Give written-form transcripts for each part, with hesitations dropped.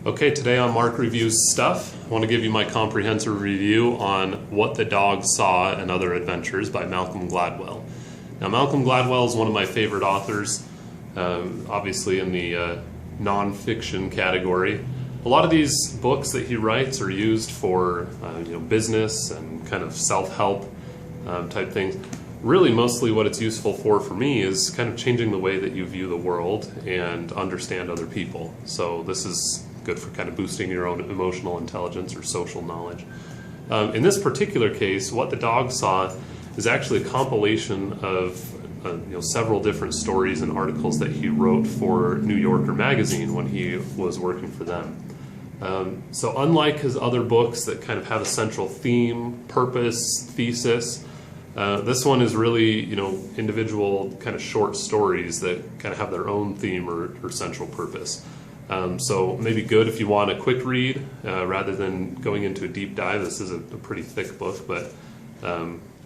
Okay, today on Mark Reviews Stuff, I want to give you my comprehensive review on What the Dog Saw and Other Adventures by Malcolm Gladwell. Now, Malcolm Gladwell is one of my favorite authors, obviously in the non-fiction category. A lot of these books that he writes are used for business and kind of self-help type things. Really, mostly what it's useful for me is kind of changing the way that you view the world and understand other people. So this is good for kind of boosting your own emotional intelligence or social knowledge. In this particular case, What the Dog Saw is actually a compilation of several different stories and articles that he wrote for New Yorker magazine when he was working for them. So unlike his other books that kind of have a central theme, purpose, thesis, this one is really, individual kind of short stories that kind of have their own theme or central purpose. So maybe good if you want a quick read rather than going into a deep dive. This is a pretty thick book, but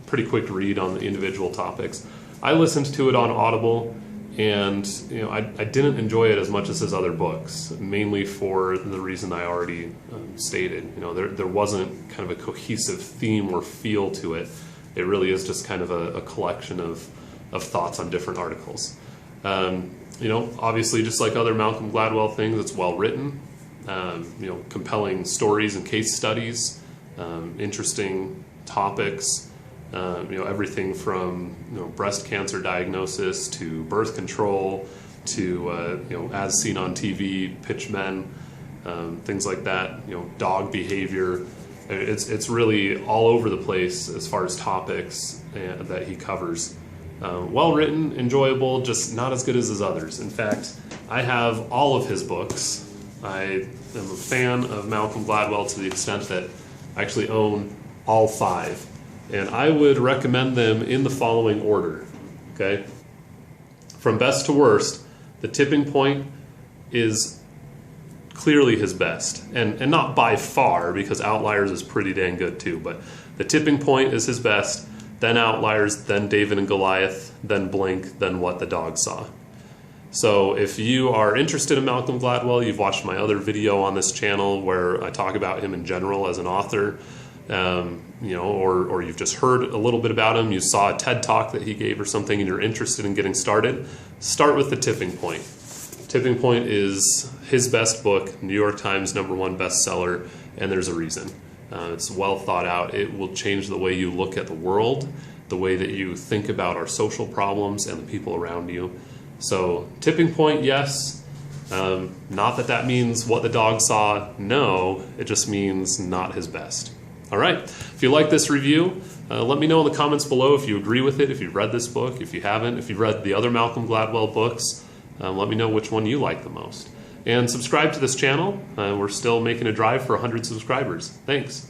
pretty quick read on the individual topics. I listened to it on Audible, and I didn't enjoy it as much as his other books, mainly for the reason I already stated. There wasn't kind of a cohesive theme or feel to it. It really is just kind of a collection of thoughts on different articles. Obviously, just like other Malcolm Gladwell things, it's well written, compelling stories and case studies, interesting topics, everything from breast cancer diagnosis to birth control to as seen on TV, pitch men, things like that. Dog behavior. It's really all over the place as far as topics that he covers. Well written, enjoyable, just not as good as his others. In fact, I have all of his books. I am a fan of Malcolm Gladwell to the extent that I actually own all 5. And I would recommend them in the following order. Okay? From best to worst, The Tipping Point is clearly his best, and not by far, because Outliers is pretty dang good too, but The Tipping Point is his best, then Outliers, then David and Goliath, then Blink, then What the Dog Saw. So if you are interested in Malcolm Gladwell, you've watched my other video on this channel where I talk about him in general as an author, or you've just heard a little bit about him, you saw a TED Talk that he gave or something, and you're interested in getting started, start with The Tipping Point. Tipping Point is his best book, New York Times #1 bestseller, and there's a reason. It's well thought out. It will change the way you look at the world, the way that you think about our social problems and the people around you. So Tipping Point, yes. Not that means What the Dog Saw, no. It just means not his best. All right. If you like this review, let me know in the comments below if you agree with it, if you've read this book, if you haven't, if you've read the other Malcolm Gladwell books. Let me know which one you like the most. And subscribe to this channel. We're still making a drive for 100 subscribers. Thanks.